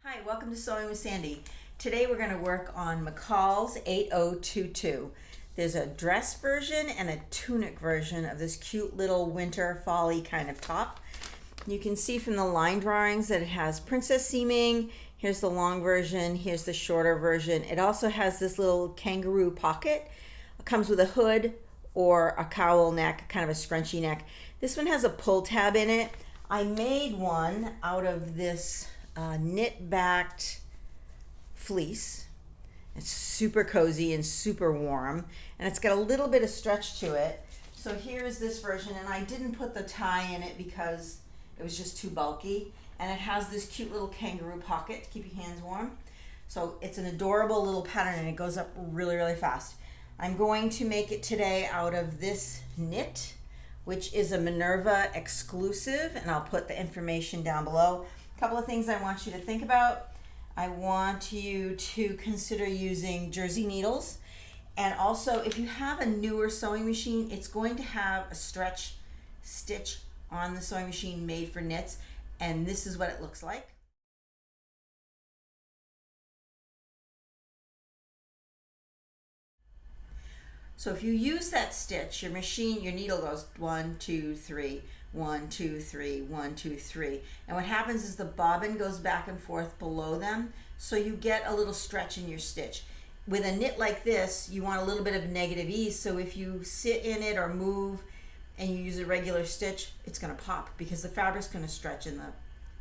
Hi, welcome to Sewing with Sandy. Today we're going to work on McCall's 8022. There's a dress version and a tunic version of this cute little winter folly kind of top. You can see from the line drawings that it has princess seaming. Here's the long version, here's the shorter version. It also has this little kangaroo pocket. It comes with a hood or a cowl neck, kind of a scrunchy neck. This one has a pull tab in it. I made one out of this knit-backed fleece. It's super cozy and super warm, and it's got a little bit of stretch to it. So here's this version, and I didn't put the tie in it because it was just too bulky, and it has this cute little kangaroo pocket to keep your hands warm. So it's an adorable little pattern, and it goes up really, really fast. I'm going to make it today out of this knit, which is a Minerva exclusive, and I'll put the information down below. A couple of things I want you to think about. I want you to consider using jersey needles, and also if you have a newer sewing machine, it's going to have a stretch stitch on the sewing machine made for knits, and this is what it looks like. So if you use that stitch, your needle goes 1, 2, 3, 1, 2, 3, 1, 2, 3. And what happens is the bobbin goes back and forth below them, so you get a little stretch in your stitch. With a knit like this, you want a little bit of negative ease, so if you sit in it or move and you use a regular stitch, it's going to pop because the fabric's going to stretch and the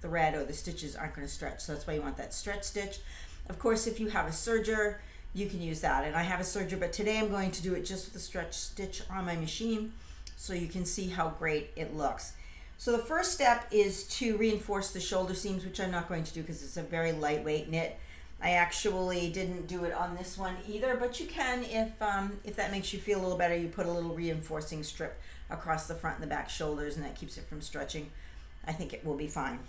thread or the stitches aren't going to stretch. So that's why you want that stretch stitch. Of course, if you have a serger, you can use that, and I have a serger, but today I'm going to do it just with a stretch stitch on my machine so you can see how great it looks. So the first step is to reinforce the shoulder seams, which I'm not going to do because it's a very lightweight knit. I actually didn't do it on this one either, but you can if that makes you feel a little better. You put a little reinforcing strip across the front and the back shoulders, and that keeps it from stretching. I think it will be fine.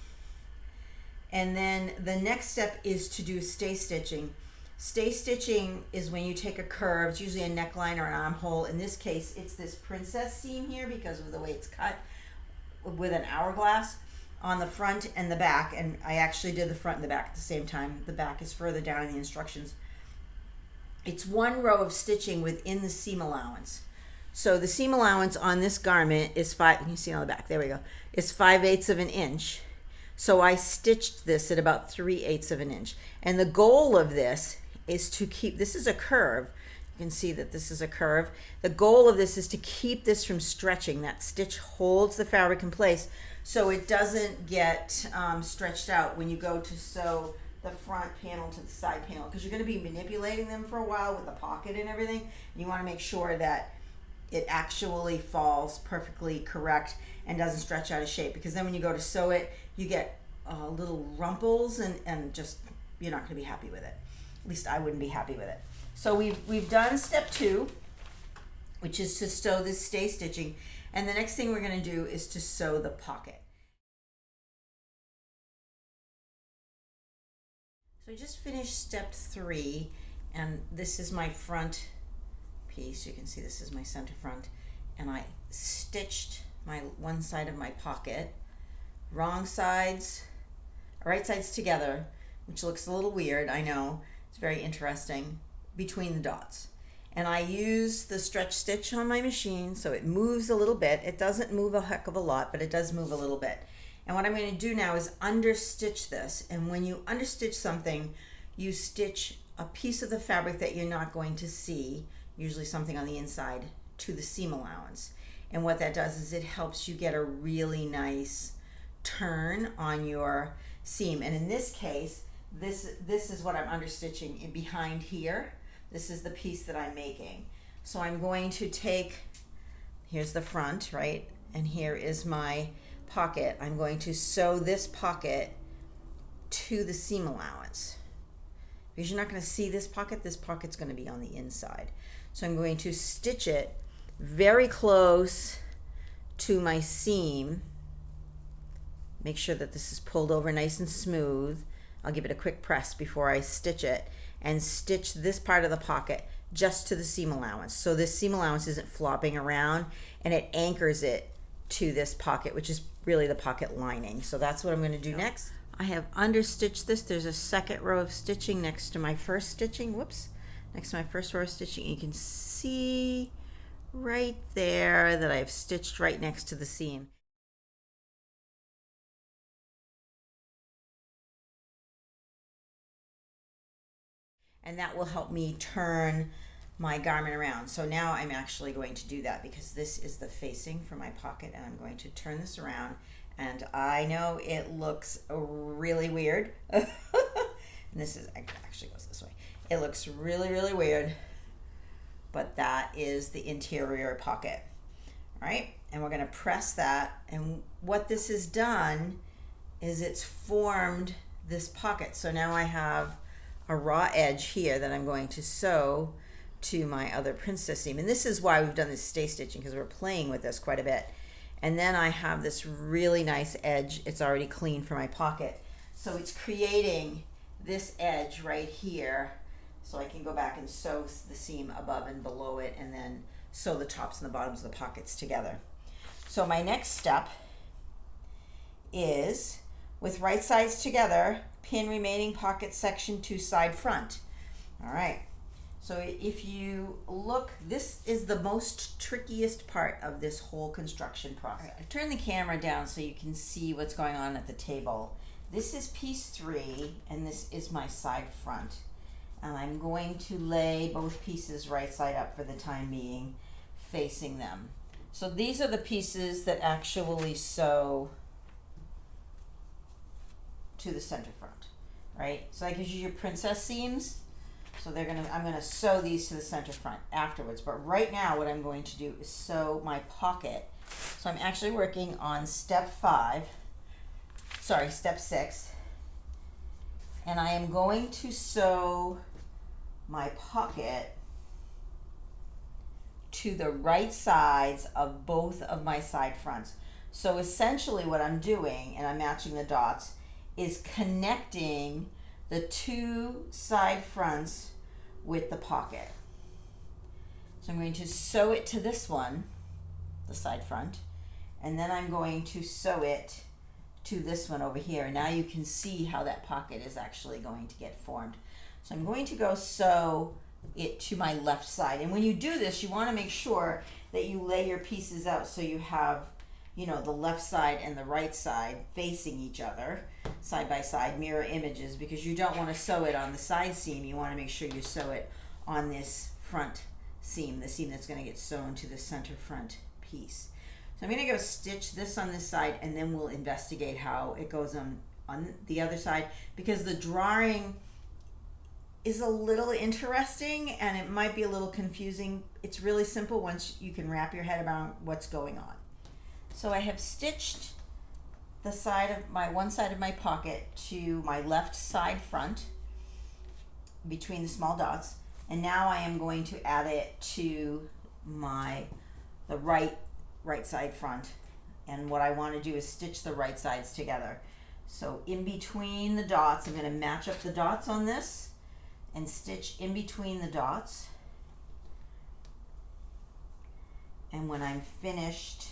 And then the next step is to do stay stitching. Stay stitching is when you take a curve. It's usually a neckline or an armhole. In this case, it's this princess seam here because of the way it's cut with an hourglass on the front and the back. And I actually did the front and the back at the same time. The back is further down in the instructions. It's one row of stitching within the seam allowance. So the seam allowance on this garment is you can see on the back, there we go, is 5/8 of an inch. So I stitched this at about 3/8 of an inch. And the goal of this is to keep, this is a curve. You can see that this is a curve. The goal of this is to keep this from stretching. That stitch holds the fabric in place so it doesn't get stretched out when you go to sew the front panel to the side panel, because you're going to be manipulating them for a while with the pocket and everything. And you want to make sure that it actually falls perfectly correct and doesn't stretch out of shape, because then when you go to sew it, you get little rumples and just, you're not going to be happy with it. At least I wouldn't be happy with it. So we've done step 2, which is to sew this stay stitching, and the next thing we're going to do is to sew the pocket. So I just finished step 3, and this is my front piece. You can see this is my center front, and I stitched my one side of my pocket, right sides together, which looks a little weird, I know. It's very interesting, between the dots. And I use the stretch stitch on my machine so it moves a little bit. It doesn't move a heck of a lot, but it does move a little bit. And what I'm going to do now is understitch this. And when you understitch something, you stitch a piece of the fabric that you're not going to see, usually something on the inside, to the seam allowance. And what that does is it helps you get a really nice turn on your seam. And in this case, this is what I'm understitching in behind here. This is the piece that I'm making. So I'm going to take, here's the front, right? And here is my pocket. I'm going to sew this pocket to the seam allowance. Because you're not going to see this pocket's going to be on the inside. So I'm going to stitch it very close to my seam. Make sure that this is pulled over nice and smooth. I'll give it a quick press before I stitch it, and stitch this part of the pocket just to the seam allowance. So this seam allowance isn't flopping around, and it anchors it to this pocket, which is really the pocket lining. So that's what I'm going to do next. I have understitched this. There's a second row of stitching next to my first stitching. Whoops. Next to my first row of stitching. You can see right there that I've stitched right next to the seam. And that will help me turn my garment around. So now I'm actually going to do that because this is the facing for my pocket, and I'm going to turn this around. And I know it looks really weird. And this is actually goes this way. It looks really, really weird, but that is the interior pocket. All right, and we're going to press that, and what this has done is it's formed this pocket. So now I have a raw edge here that I'm going to sew to my other princess seam, and this is why we've done this stay stitching, because we're playing with this quite a bit. And then I have this really nice edge. It's already clean for my pocket, so it's creating this edge right here, so I can go back and sew the seam above and below it, and then sew the tops and the bottoms of the pockets together. So my next step is, with right sides together, pin remaining pocket section to side front. All right, so if you look, this is the most trickiest part of this whole construction process. Right, I've turned the camera down so you can see what's going on at the table. This is piece 3, and this is my side front. And I'm going to lay both pieces right side up for the time being, facing them. So these are the pieces that actually sew to the center front, right? So that gives you your princess seams. So I'm gonna sew these to the center front afterwards. But right now what I'm going to do is sew my pocket. So I'm actually working on step 6. And I am going to sew my pocket to the right sides of both of my side fronts. So essentially what I'm doing, and I'm matching the dots, is connecting the 2 side fronts with the pocket. So I'm going to sew it to this one, the side front, and then I'm going to sew it to this one over here. And now you can see how that pocket is actually going to get formed. So I'm going to go sew it to my left side. And when you do this, you want to make sure that you lay your pieces out so you have, you know, the left side and the right side facing each other, side by side, mirror images, because you don't want to sew it on the side seam. You want to make sure you sew it on this front seam, the seam that's going to get sewn to the center front piece. So I'm going to go stitch this on this side, and then we'll investigate how it goes on the other side, because the drawing is a little interesting and it might be a little confusing. It's really simple once you can wrap your head around what's going on. So I have stitched the side of one side of my pocket to my left side front between the small dots, and now I am going to add it to the right side front. And what I want to do is stitch the right sides together. So in between the dots, I'm going to match up the dots on this and stitch in between the dots. And when I'm finished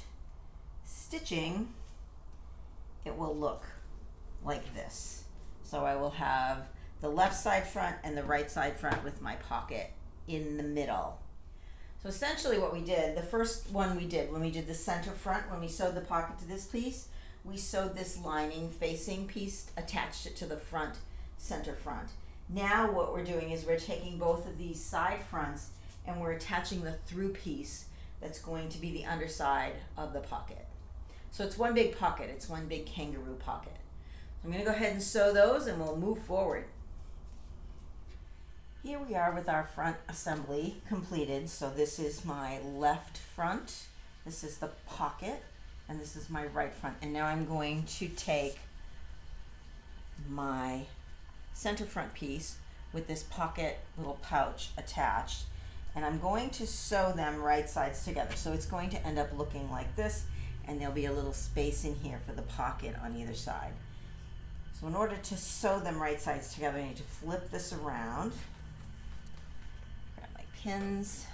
stitching, it will look like this. So I will have the left side front and the right side front with my pocket in the middle. So essentially what we did, the first one we did, when we did the center front, when we sewed the pocket to this piece, we sewed this lining facing piece, attached it to the front, center front. Now what we're doing is we're taking both of these side fronts and we're attaching the through piece that's going to be the underside of the pocket. So it's one big pocket, it's one big kangaroo pocket. So I'm going to go ahead and sew those and we'll move forward. Here we are with our front assembly completed. So this is my left front, this is the pocket, and this is my right front. And now I'm going to take my center front piece with this pocket little pouch attached, and I'm going to sew them right sides together. So it's going to end up looking like this, and there'll be a little space in here for the pocket on either side. So in order to sew them right sides together, I need to flip this around, grab my pins,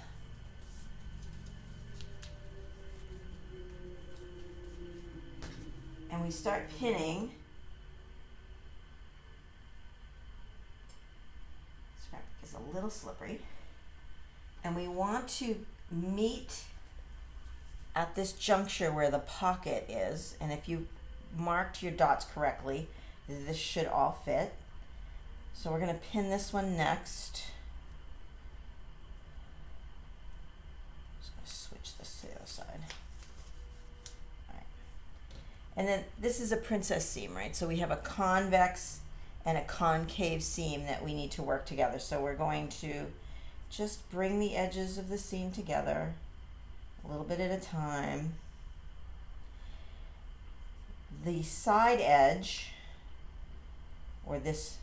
and we start pinning little slippery. And we want to meet at this juncture where the pocket is. And if you marked your dots correctly, this should all fit. So we're going to pin this one next. Just going to switch this to the other side. All right. And then this is a princess seam, right? So we have a convex and a concave seam that we need to work together. So we're going to just bring the edges of the seam together a little bit at a time. The side edge, or this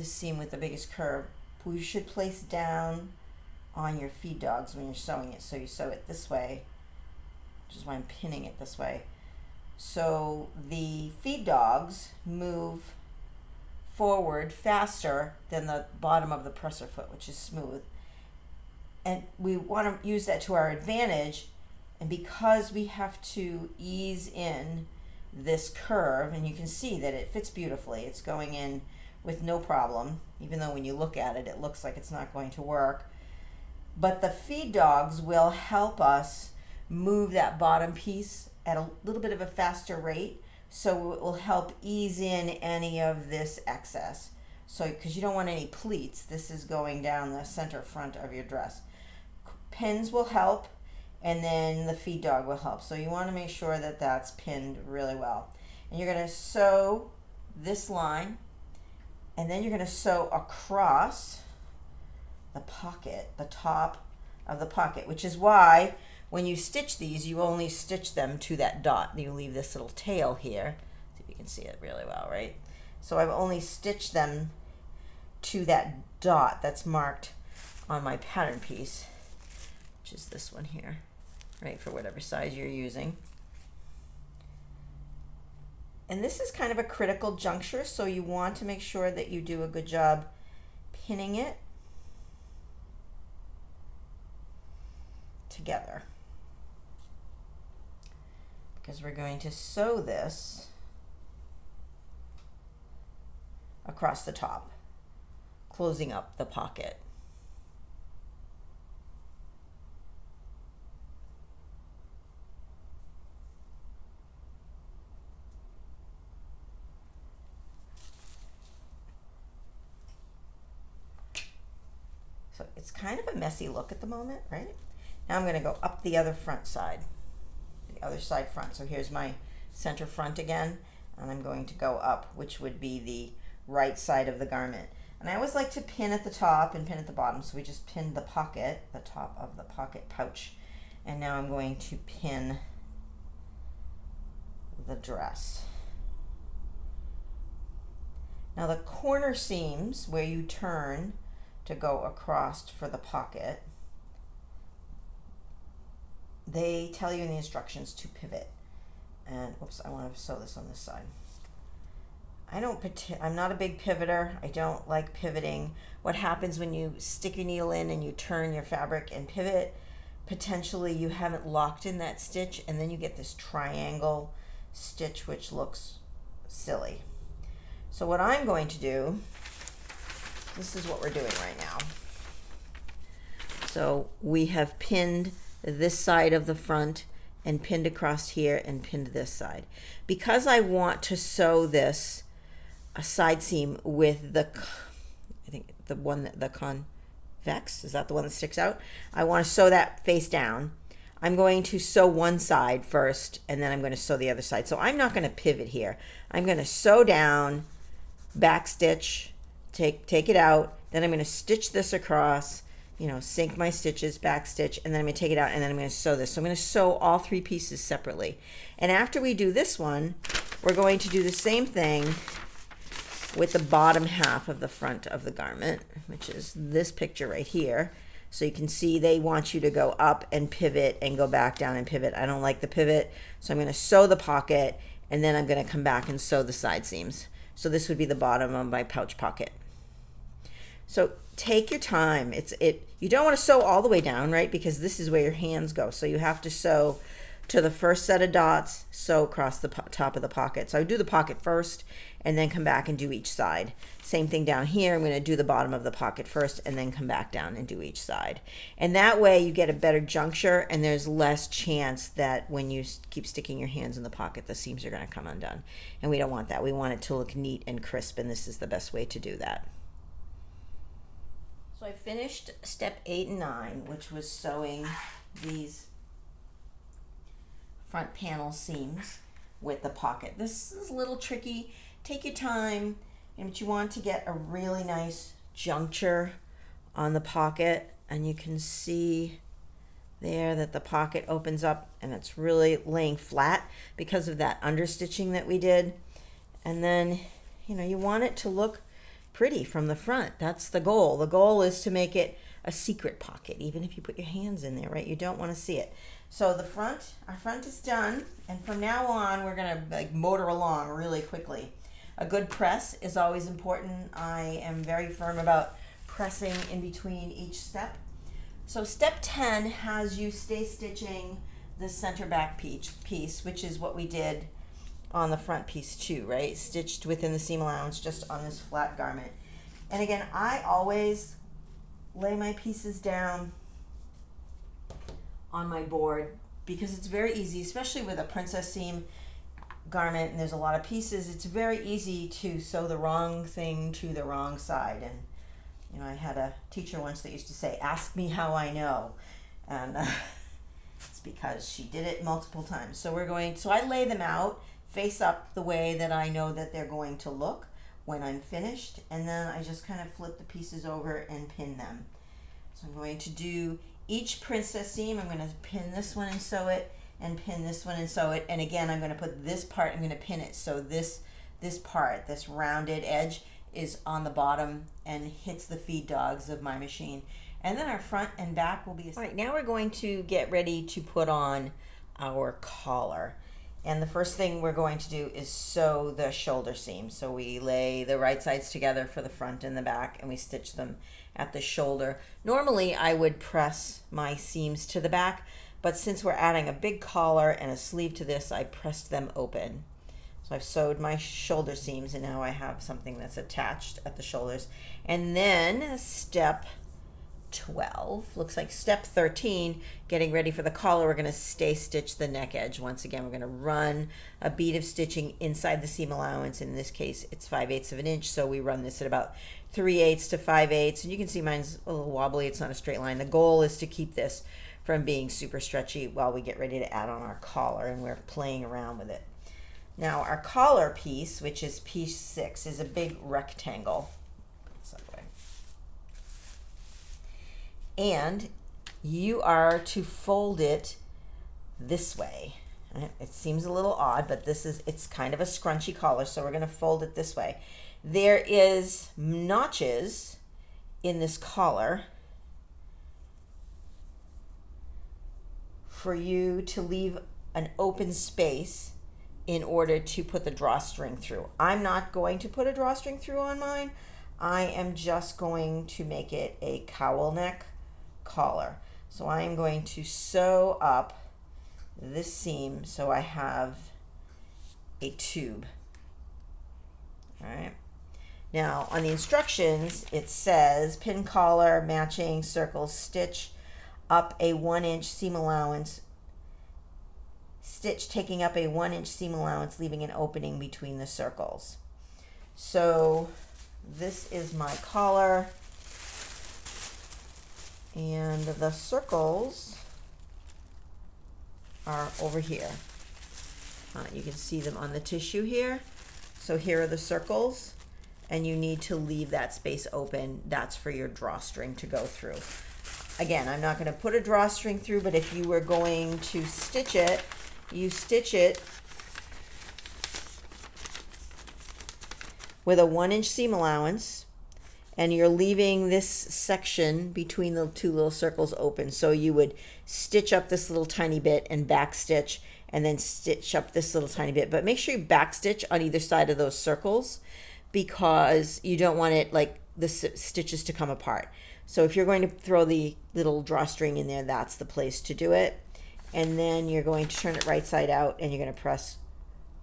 seam with the biggest curve, we should place down on your feed dogs when you're sewing it. So you sew it this way, which is why I'm pinning it this way. So the feed dogs move forward faster than the bottom of the presser foot, which is smooth. And we want to use that to our advantage. And because we have to ease in this curve, and you can see that it fits beautifully, it's going in with no problem, even though when you look at it, it looks like it's not going to work. But the feed dogs will help us move that bottom piece at a little bit of a faster rate, so it will help ease in any of this excess. So, because you don't want any pleats, this is going down the center front of your dress. Pins will help, and then the feed dog will help. So you want to make sure that that's pinned really well. And you're going to sew this line, and then you're going to sew across the pocket, the top of the pocket, which is why when you stitch these, you only stitch them to that dot. You leave this little tail here. See if you can see it really well, right? So I've only stitched them to that dot that's marked on my pattern piece, which is this one here, right, for whatever size you're using. And this is kind of a critical juncture, so you want to make sure that you do a good job pinning it together, because we're going to sew this across the top, closing up the pocket. So it's kind of a messy look at the moment, right? Now I'm going to go up the other front side, the other side front. So here's my center front again, and I'm going to go up, which would be the right side of the garment. And I always like to pin at the top and pin at the bottom. So we just pinned the pocket, the top of the pocket pouch. And now I'm going to pin the dress. Now the corner seams where you turn to go across for the pocket, they tell you in the instructions to pivot. And oops, I want to sew this on this side. I'm not a big pivoter. I don't like pivoting. What happens when you stick your needle in and you turn your fabric and pivot, potentially you haven't locked in that stitch, and then you get this triangle stitch, which looks silly. So what I'm going to do, this is what we're doing right now. So we have pinned this side of the front and pinned across here and pinned this side. Because I want to sew this a side seam with the, I think the one that the convex, is that the one that sticks out? I want to sew that face down. I'm going to sew one side first, and then I'm going to sew the other side. So I'm not going to pivot here. I'm going to sew down, back stitch, take it out, then I'm going to stitch this across, you know, sink my stitches, back stitch, and then I'm going to take it out, and then I'm going to sew this. So I'm going to sew all three pieces separately. And after we do this one, we're going to do the same thing with the bottom half of the front of the garment, which is this picture right here. So you can see they want you to go up and pivot and go back down and pivot. I don't like the pivot, so I'm going to sew the pocket, and then I'm going to come back and sew the side seams. So this would be the bottom of my pouch pocket. So take your time. You don't want to sew all the way down, right? Because this is where your hands go. So you have to sew to the first set of dots, sew across the top of the pocket. So I do the pocket first and then come back and do each side. Same thing down here. I'm going to do the bottom of the pocket first and then come back down and do each side. And that way you get a better juncture, and there's less chance that when you keep sticking your hands in the pocket, the seams are going to come undone. And we don't want that. We want it to look neat and crisp, and this is the best way to do that. So I finished step 8 and 9, which was sewing these front panel seams with the pocket. This is a little tricky. Take your time, but you want to get a really nice juncture on the pocket, and you can see there that the pocket opens up and it's really laying flat because of that understitching that we did. And then, you want it to look pretty from the front. That's the goal. The goal is to make it a secret pocket, even if you put your hands in there, right? You don't want to see it. So our front is done, and from now on we're gonna motor along really quickly. A good press is always important. I am very firm about pressing in between each step. So step 10 has you stay stitching the center back piece, which is what we did on the front piece too, right? Stitched within the seam allowance just on this flat garment. And again, I always lay my pieces down on my board because it's very easy, especially with a princess seam garment and there's a lot of pieces. It's very easy to sew the wrong thing to the wrong side. And I had a teacher once that used to say, "Ask me how I know," and it's because she did it multiple times. So I lay them out face up the way that I know that they're going to look when I'm finished, and then I just kind of flip the pieces over and pin them. So I'm going to do each princess seam. I'm going to pin this one and sew it, and pin this one and sew it, and again I'm going to put this part, I'm going to pin it so this part, this rounded edge, is on the bottom and hits the feed dogs of my machine. And then our front and back will be all right. Now we're going to get ready to put on our collar. And the first thing we're going to do is sew the shoulder seam. So we lay the right sides together for the front and the back, and we stitch them at the shoulder. Normally I would press my seams to the back, but since we're adding a big collar and a sleeve to this, I pressed them open. So I've sewed my shoulder seams, and now I have something that's attached at the shoulders. And then step 12, looks like step 13, getting ready for the collar, we're going to stay stitch the neck edge. Once again, we're going to run a bead of stitching inside the seam allowance. In this case, it's 5/8 of an inch, so we run this at about 3/8 to 5/8, and you can see mine's a little wobbly. It's not a straight line. The goal is to keep this from being super stretchy while we get ready to add on our collar, and we're playing around with it. Now our collar piece, which is piece 6, is a big rectangle. And you are to fold it this way. It seems a little odd, but it's kind of a scrunchy collar, so we're going to fold it this way. There is notches in this collar for you to leave an open space in order to put the drawstring through. I'm not going to put a drawstring through on mine. I am just going to make it a cowl neck collar. So I am going to sew up this seam so I have a tube. All right. Now on the instructions it says pin collar, matching circles, stitch up a 1-inch seam allowance, stitch taking up a 1-inch seam allowance, leaving an opening between the circles. So this is my collar, and the circles are over here. You can see them on the tissue here. So here are the circles, and you need to leave that space open. That's for your drawstring to go through. Again, I'm not going to put a drawstring through, but if you were going to stitch it, you stitch it with a 1-inch seam allowance, and you're leaving this section between the two little circles open. So you would stitch up this little tiny bit and back stitch, and then stitch up this little tiny bit. But make sure you back stitch on either side of those circles, because you don't want it like the stitches to come apart. So if you're going to throw the little drawstring in there, that's the place to do it. and then you're going to turn it right side out, and you're going to press.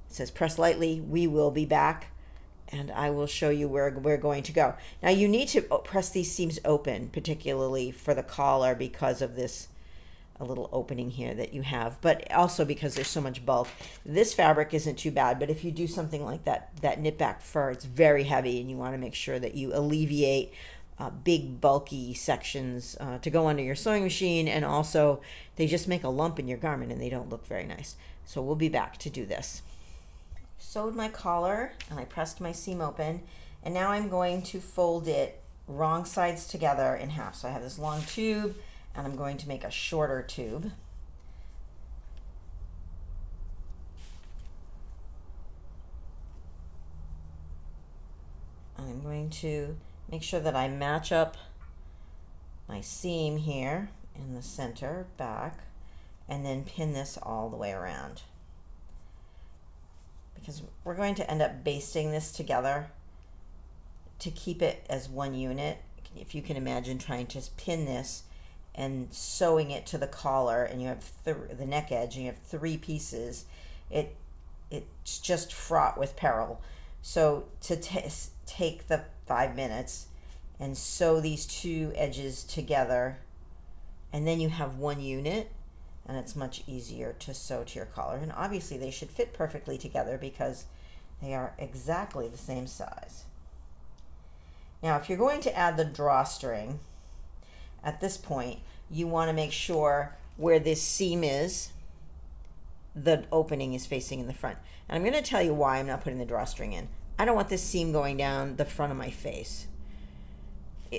It says press lightly. We will be back, and I will show you where we're going to go. Now you need to press these seams open, particularly for the collar, because of this a little opening here that you have, but also because there's so much bulk. This fabric isn't too bad, but if you do something like that knit back fur, it's very heavy, and you want to make sure that you alleviate big bulky sections to go under your sewing machine, and also they just make a lump in your garment and they don't look very nice. So we'll be back to do this. Sewed my collar and I pressed my seam open, and now I'm going to fold it wrong sides together in half. So I have this long tube, and I'm going to make a shorter tube. I'm going to make sure that I match up my seam here in the center back, and then pin this all the way around, because we're going to end up basting this together to keep it as one unit. If you can imagine trying to pin this and sewing it to the collar, and you have the neck edge, and you have 3 pieces, it's just fraught with peril. So to take the 5 minutes and sew these 2 edges together, and then you have one unit, and it's much easier to sew to your collar. And obviously they should fit perfectly together because they are exactly the same size. Now if you're going to add the drawstring, at this point you want to make sure where this seam is, the opening is facing in the front. And I'm going to tell you why I'm not putting the drawstring in. I don't want this seam going down the front of my face.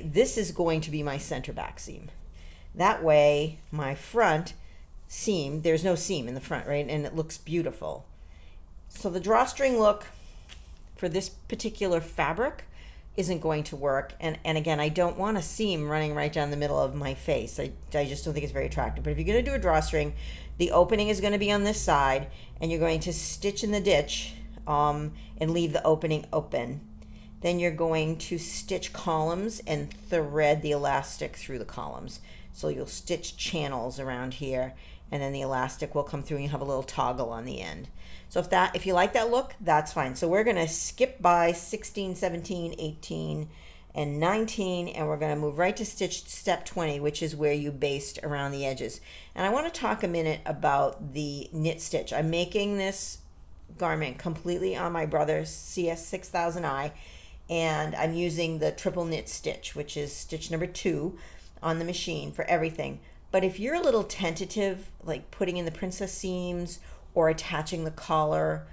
This is going to be my center back seam. That way my front seam, there's no seam in the front, right? And it looks beautiful. So the drawstring look for this particular fabric isn't going to work. And again, I don't want a seam running right down the middle of my face. I just don't think it's very attractive. But if you're going to do a drawstring, the opening is going to be on this side, and you're going to stitch in the ditch and leave the opening open. Then you're going to stitch columns and thread the elastic through the columns. So you'll stitch channels around here, and then the elastic will come through, and you have a little toggle on the end. So if you like that look, that's fine. So we're going to skip by 16, 17, 18, and 19, and we're going to move right to stitch step 20, which is where you baste around the edges. And I want to talk a minute about the knit stitch. I'm making this garment completely on my brother's CS6000I, and I'm using the triple knit stitch, which is stitch number 2 on the machine for everything. But if you're a little tentative, like putting in the princess seams or attaching the collar,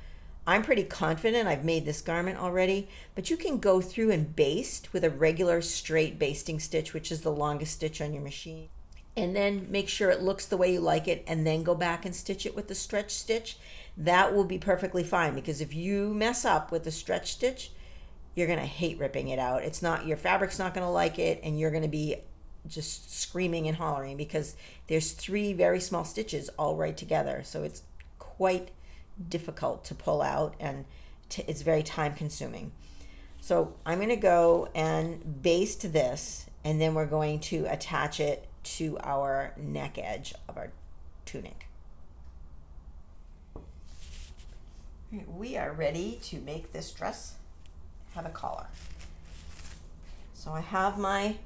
I'm pretty confident I've made this garment already, but you can go through and baste with a regular straight basting stitch, which is the longest stitch on your machine, and then make sure it looks the way you like it, and then go back and stitch it with the stretch stitch. That will be perfectly fine, because if you mess up with the stretch stitch, you're going to hate ripping it out. Your fabric's not going to like it, and you're going to be just screaming and hollering because there's 3 very small stitches all right together. So it's quite difficult to pull out, and it's very time consuming. So I'm going to go and baste this, and then we're going to attach it to our neck edge of our tunic. We are ready to make this dress have a collar. So I have my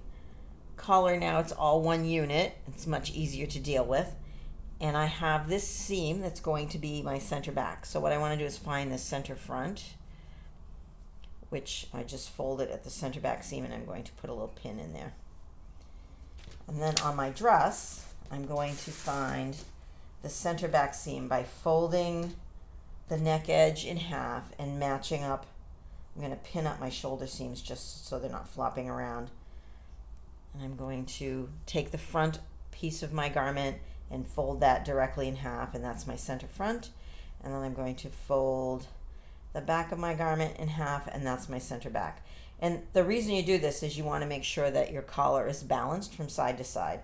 collar now. It's all one unit. It's much easier to deal with. And I have this seam that's going to be my center back. So what I want to do is find the center front, which I just folded at the center back seam, and I'm going to put a little pin in there. And then on my dress, I'm going to find the center back seam by folding the neck edge in half and matching up. I'm going to pin up my shoulder seams just so they're not flopping around. And I'm going to take the front piece of my garment and fold that directly in half, and that's my center front. And then I'm going to fold the back of my garment in half, and that's my center back. And the reason you do this is you want to make sure that your collar is balanced from side to side.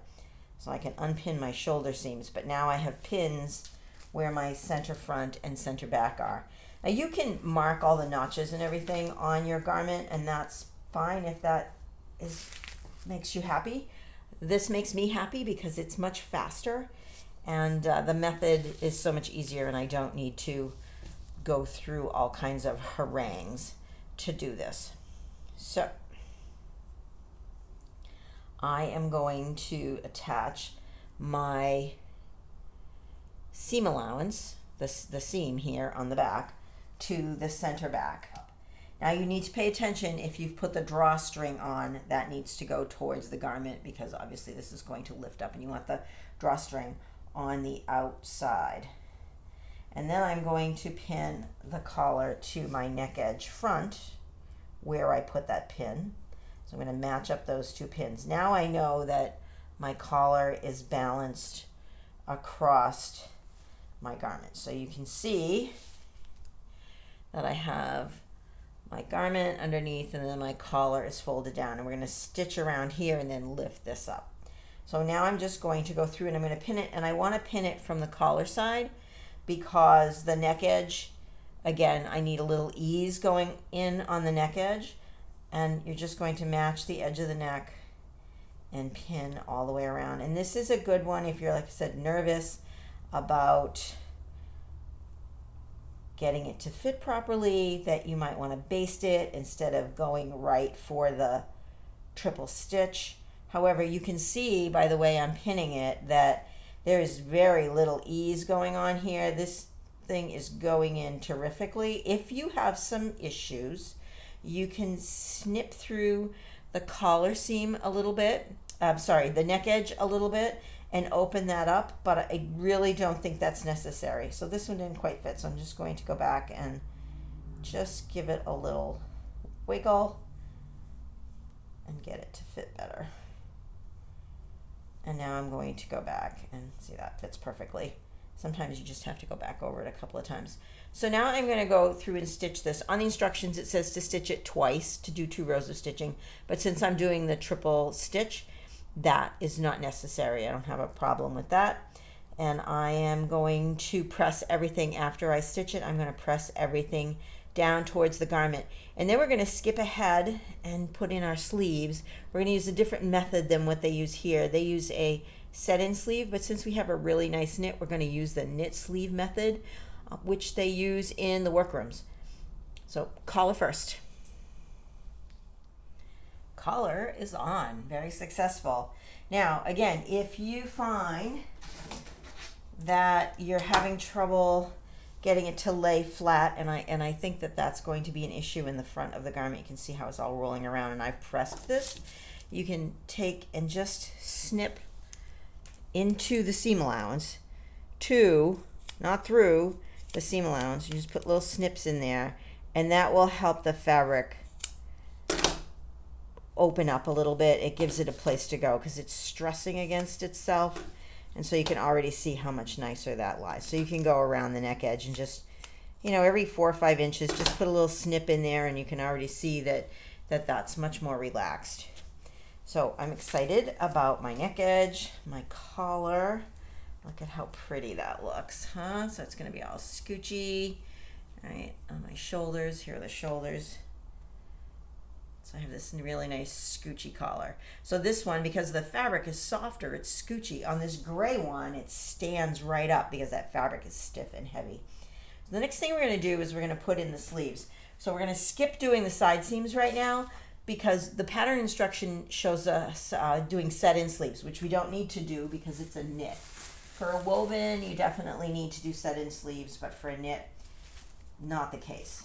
So I can unpin my shoulder seams, but now I have pins where my center front and center back are. Now you can mark all the notches and everything on your garment, and that's fine if that makes you happy. This makes me happy because it's much faster, And the method is so much easier, and I don't need to go through all kinds of harangues to do this. So I am going to attach my seam allowance, the seam here on the back, to the center back. Now you need to pay attention. If you've put the drawstring on, that needs to go towards the garment, because obviously this is going to lift up and you want the drawstring on the outside. And then I'm going to pin the collar to my neck edge front where I put that pin. So I'm going to match up those two pins. Now I know that my collar is balanced across my garment. So you can see that I have my garment underneath, and then my collar is folded down, and we're going to stitch around here and then lift this up. So now I'm just going to go through and I'm going to pin it, and I want to pin it from the collar side because the neck edge, again, I need a little ease going in on the neck edge, and you're just going to match the edge of the neck and pin all the way around. And this is a good one if you're, like I said, nervous about getting it to fit properly, that you might want to baste it instead of going right for the triple stitch. However, you can see by the way I'm pinning it that there is very little ease going on here. This thing is going in terrifically. If you have some issues, you can snip through the collar seam a little bit, the neck edge a little bit, and open that up, but I really don't think that's necessary. So this one didn't quite fit, so I'm just going to go back and just give it a little wiggle and get it to fit better. And now I'm going to go back and see that fits perfectly. Sometimes you just have to go back over it a couple of times. So now I'm going to go through and stitch this. On the instructions it says to stitch it twice, to do 2 rows of stitching, but since I'm doing the triple stitch, that is not necessary. I don't have a problem with that. And I am going to press everything after I stitch it. I'm going to press everything down towards the garment. And then we're going to skip ahead and put in our sleeves. We're going to use a different method than what they use here. They use a set-in sleeve, but since we have a really nice knit, we're going to use the knit sleeve method, which they use in the workrooms. So collar first. Collar is on, very successful. Now again, if you find that you're having trouble getting it to lay flat, and I think that that's going to be an issue in the front of the garment, you can see how it's all rolling around, and I've pressed this. You can take and just snip into the seam allowance not through the seam allowance. You just put little snips in there, and that will help the fabric open up a little bit. It gives it a place to go because it's stressing against itself, and so you can already see how much nicer that lies. So you can go around the neck edge and just, every 4 or 5 inches, just put a little snip in there, and you can already see that's much more relaxed. So I'm excited about my neck edge, my collar. Look at how pretty that looks, huh? So it's going to be all scoochy, right, on my shoulders. Here are the shoulders. So I have this really nice scoochy collar. So this one, because the fabric is softer, it's scoochy. On this gray one, it stands right up because that fabric is stiff and heavy. So the next thing we're going to do is we're going to put in the sleeves. So we're going to skip doing the side seams right now because the pattern instruction shows us doing set-in sleeves, which we don't need to do because it's a knit. For a woven, you definitely need to do set-in sleeves, but for a knit, not the case.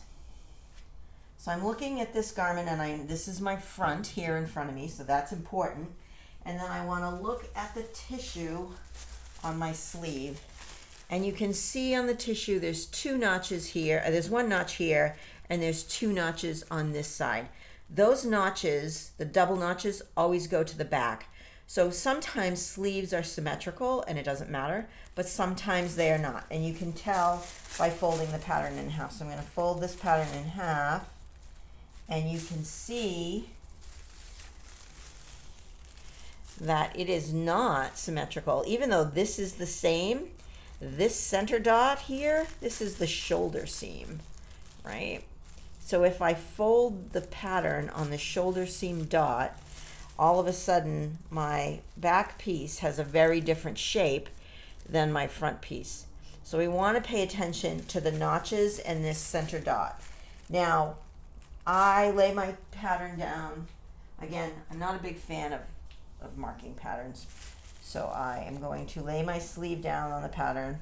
So I'm looking at this garment, and this is my front here in front of me, so that's important. And then I want to look at the tissue on my sleeve. And you can see on the tissue there's 2 notches here. There's 1 notch here, and there's 2 notches on this side. Those notches, the double notches, always go to the back. So sometimes sleeves are symmetrical and it doesn't matter, but sometimes they are not. And you can tell by folding the pattern in half. So I'm going to fold this pattern in half, and you can see that it is not symmetrical. Even though this is the same, this center dot here, this is the shoulder seam, right? So if I fold the pattern on the shoulder seam dot, all of a sudden my back piece has a very different shape than my front piece. So we want to pay attention to the notches and this center dot. Now, I lay my pattern down. Again, I'm not a big fan of marking patterns. So I am going to lay my sleeve down on the pattern.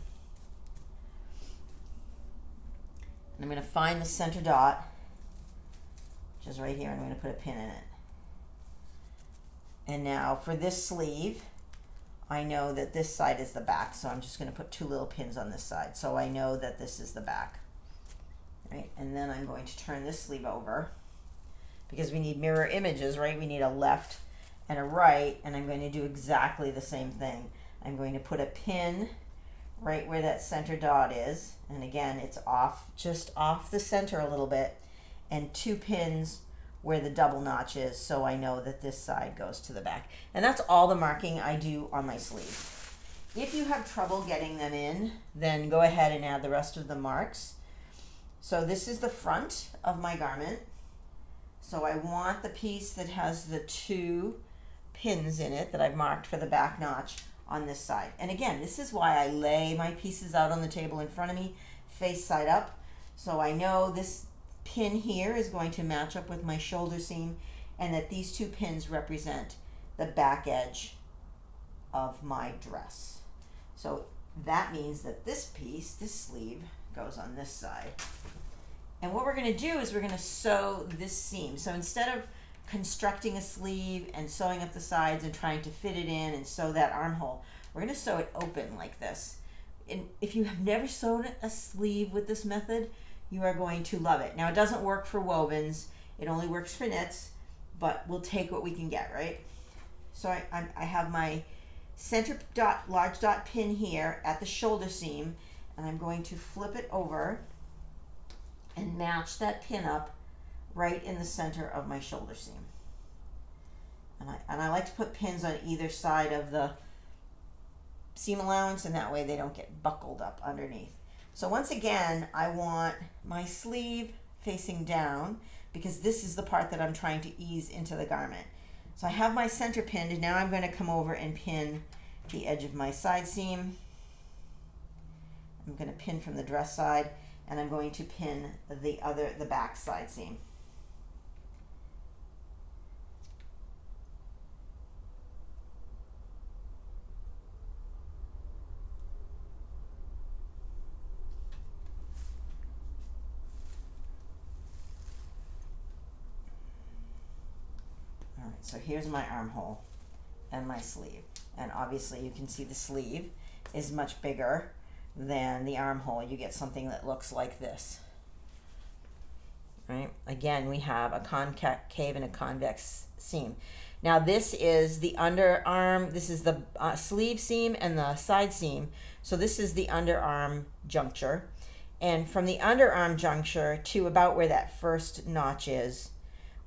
And I'm going to find the center dot, which is right here, and I'm going to put a pin in it. And now for this sleeve, I know that this side is the back, so I'm just going to put 2 little pins on this side, so I know that this is the back. Right? And then I'm going to turn this sleeve over, because we need mirror images, right? We need a left and a right, and I'm going to do exactly the same thing. I'm going to put a pin right where that center dot is, and again, it's off, just off the center a little bit, and 2 pins where the double notch is, so I know that this side goes to the back. And that's all the marking I do on my sleeve. If you have trouble getting them in, then go ahead and add the rest of the marks. So this is the front of my garment. So I want the piece that has the 2 pins in it that I've marked for the back notch on this side. And again, this is why I lay my pieces out on the table in front of me, face side up. So I know this pin here is going to match up with my shoulder seam, and that these 2 pins represent the back edge of my dress. So that means that this piece, this sleeve, goes on this side. And what we're going to do is we're going to sew this seam. So instead of constructing a sleeve and sewing up the sides and trying to fit it in and sew that armhole, we're going to sew it open like this. And if you have never sewn a sleeve with this method, you are going to love it. Now, it doesn't work for wovens. It only works for knits, but we'll take what we can get, right? So I have my center dot, large dot pin here at the shoulder seam, and I'm going to flip it over and match that pin up right in the center of my shoulder seam. And I like to put pins on either side of the seam allowance, and that way they don't get buckled up underneath. So once again, I want my sleeve facing down, because this is the part that I'm trying to ease into the garment. So I have my center pinned, and now I'm going to come over and pin the edge of my side seam. I'm going to pin from the dress side, and I'm going to pin the back side seam. So here's my armhole and my sleeve. And obviously you can see the sleeve is much bigger than the armhole. You get something that looks like this. Right? Again, we have a concave and a convex seam. Now this is the underarm, this is the sleeve seam and the side seam. So this is the underarm juncture. And from the underarm juncture to about where that first notch is,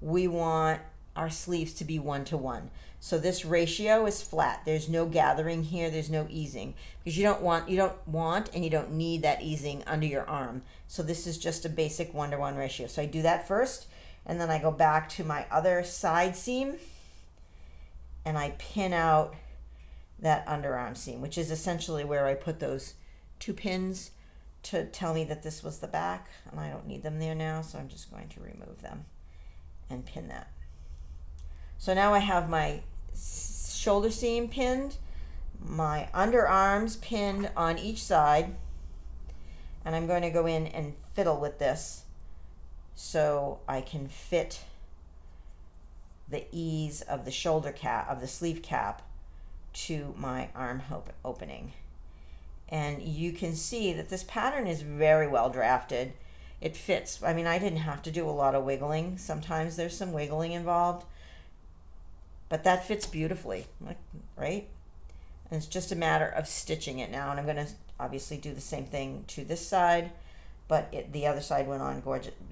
we want our sleeves to be 1-to-1. So this ratio is flat. There's no gathering here, there's no easing, because you don't want and you don't need that easing under your arm. So this is just a basic 1-to-1 ratio. So I do that first, and then I go back to my other side seam and I pin out that underarm seam, which is essentially where I put those 2 pins to tell me that this was the back, and I don't need them there now, so I'm just going to remove them and pin that. So now I have my shoulder seam pinned, my underarms pinned on each side, and I'm going to go in and fiddle with this so I can fit the ease of the shoulder cap, of the sleeve cap, to my arm opening. And you can see that this pattern is very well drafted. It fits. I mean, I didn't have to do a lot of wiggling. Sometimes there's some wiggling involved, but that fits beautifully, right? And it's just a matter of stitching it now. And I'm going to obviously do the same thing to this side, but the other side went on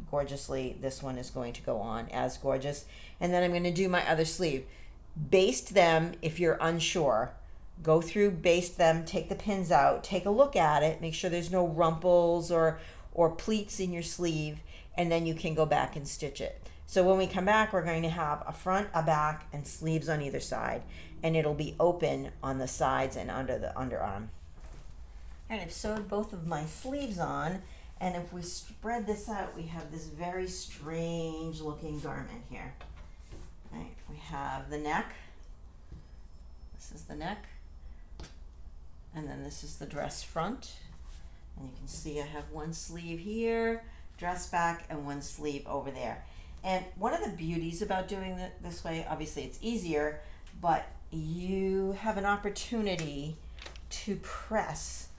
gorgeously. This one is going to go on as gorgeous. And then I'm going to do my other sleeve. Baste them if you're unsure. Go through, baste them, take the pins out, take a look at it, make sure there's no rumples or pleats in your sleeve, and then you can go back and stitch it. So when we come back, we're going to have a front, a back, and sleeves on either side, and it'll be open on the sides and under the underarm. And I've sewed both of my sleeves on, and if we spread this out, we have this very strange looking garment here. Right? We have the neck. This is the neck. And then this is the dress front. And you can see I have one sleeve here, dress back, and one sleeve over there. And one of the beauties about doing it this way, obviously it's easier, but you have an opportunity to press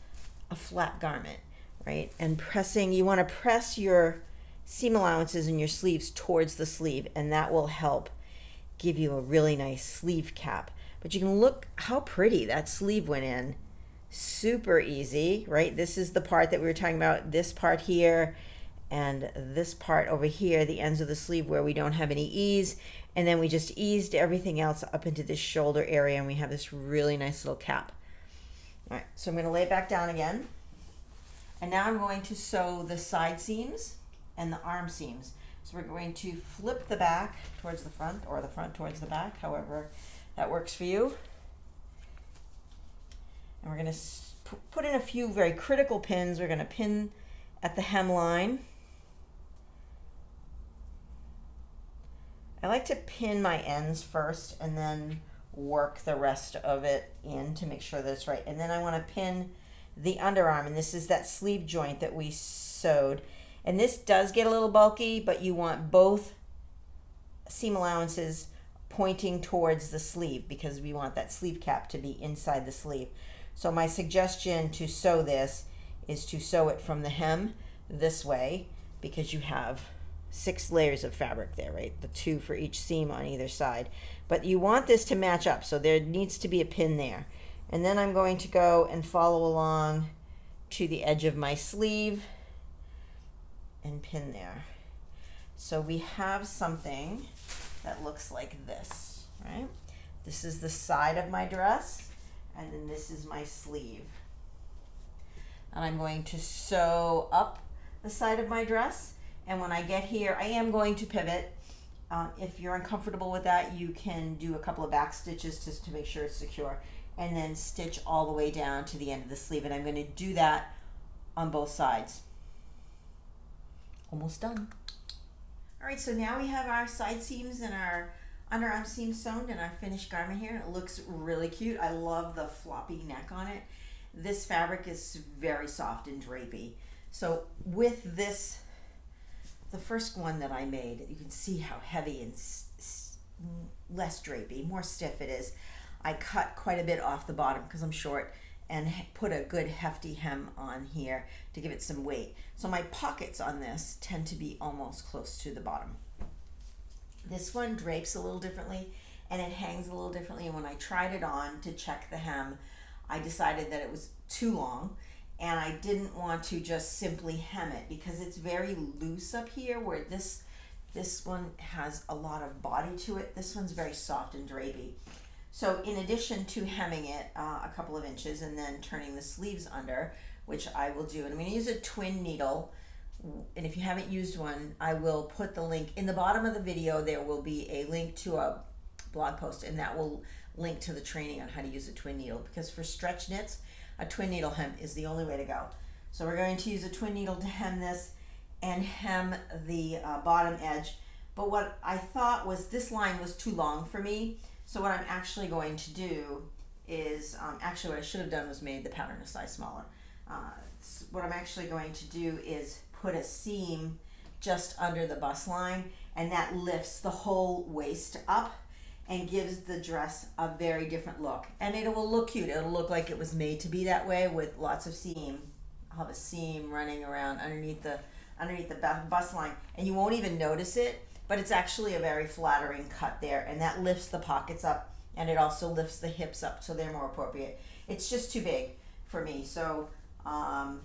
a flat garment, right? And pressing, you want to press your seam allowances and your sleeves towards the sleeve, and that will help give you a really nice sleeve cap. But you can look how pretty that sleeve went in. Super easy, right? This is the part that we were talking about, this part here and this part over here, the ends of the sleeve where we don't have any ease, and then we just eased everything else up into this shoulder area, and we have this really nice little cap. All right, so I'm going to lay it back down again, and now I'm going to sew the side seams and the arm seams. So we're going to flip the back towards the front, or the front towards the back, however that works for you. And we're going to put in a few very critical pins. We're going to pin at the hemline. I like to pin my ends first and then work the rest of it in to make sure that it's right. And then I want to pin the underarm, and this is that sleeve joint that we sewed. And this does get a little bulky, but you want both seam allowances pointing towards the sleeve because we want that sleeve cap to be inside the sleeve. So my suggestion to sew this is to sew it from the hem this way, because you have 6 layers of fabric there, right? The 2 for each seam on either side. But you want this to match up, so there needs to be a pin there. And then I'm going to go and follow along to the edge of my sleeve and pin there. So we have something that looks like this, right? This is the side of my dress, and then this is my sleeve. And I'm going to sew up the side of my dress, and when I get here, I am going to pivot. If you're uncomfortable with that, you can do a couple of back stitches just to make sure it's secure, and then stitch all the way down to the end of the sleeve, and I'm going to do that on both sides. Almost done. All right, so now we have our side seams and our underarm seam sewn and our finished garment here. It looks really cute. I love the floppy neck on it. This fabric is very soft and drapey. So with this, the first one that I made, you can see how heavy and less drapey, more stiff it is. I cut quite a bit off the bottom because I'm short, and put a good hefty hem on here to give it some weight. So my pockets on this tend to be almost close to the bottom. This one drapes a little differently and it hangs a little differently, and when I tried it on to check the hem, I decided that it was too long, and I didn't want to just simply hem it because it's very loose up here, where this one has a lot of body to it. This one's very soft and drapey. So in addition to hemming it a couple of inches and then turning the sleeves under, which I will do, and I'm going to use a twin needle, and if you haven't used one, I will put the link in the bottom of the video. There will be a link to a blog post, and that will link to the training on how to use a twin needle, because for stretch knits, a twin needle hem is the only way to go. So we're going to use a twin needle to hem this and hem the bottom edge. But what I thought was this line was too long for me. So what I'm actually going to do is, actually what I should have done was made the pattern a size smaller. What I'm actually going to do is put a seam just under the bust line, and that lifts the whole waist up and gives the dress a very different look. And it will look cute. It'll look like it was made to be that way with lots of seam. I'll have a seam running around underneath the bust line, and you won't even notice it, but it's actually a very flattering cut there, and that lifts the pockets up, and it also lifts the hips up so they're more appropriate. It's just too big for me, so I'm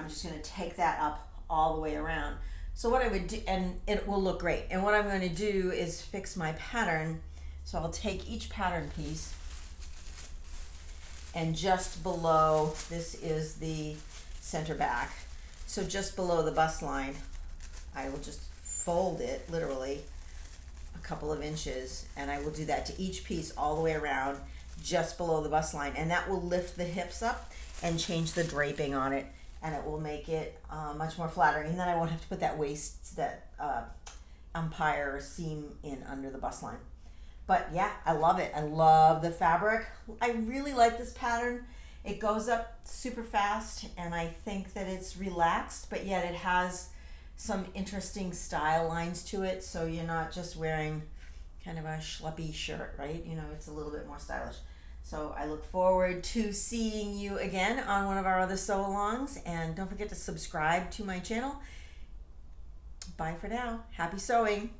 just going to take that up all the way around. So what I would do, and it will look great, and what I'm going to do is fix my pattern. So I'll take each pattern piece, and just below, this is the center back, so just below the bust line, I will just fold it literally a couple of inches, and I will do that to each piece all the way around just below the bust line, and that will lift the hips up, and change the draping on it, and it will make it much more flattering. And then I won't have to put that waist, that umpire seam in under the bust line. But yeah, I love it. I love the fabric. I really like this pattern. It goes up super fast, and I think that it's relaxed, but yet it has some interesting style lines to it, so you're not just wearing kind of a schleppy shirt, right? You know, it's a little bit more stylish. So I look forward to seeing you again on one of our other sew-alongs, and don't forget to subscribe to my channel. Bye for now. Happy sewing.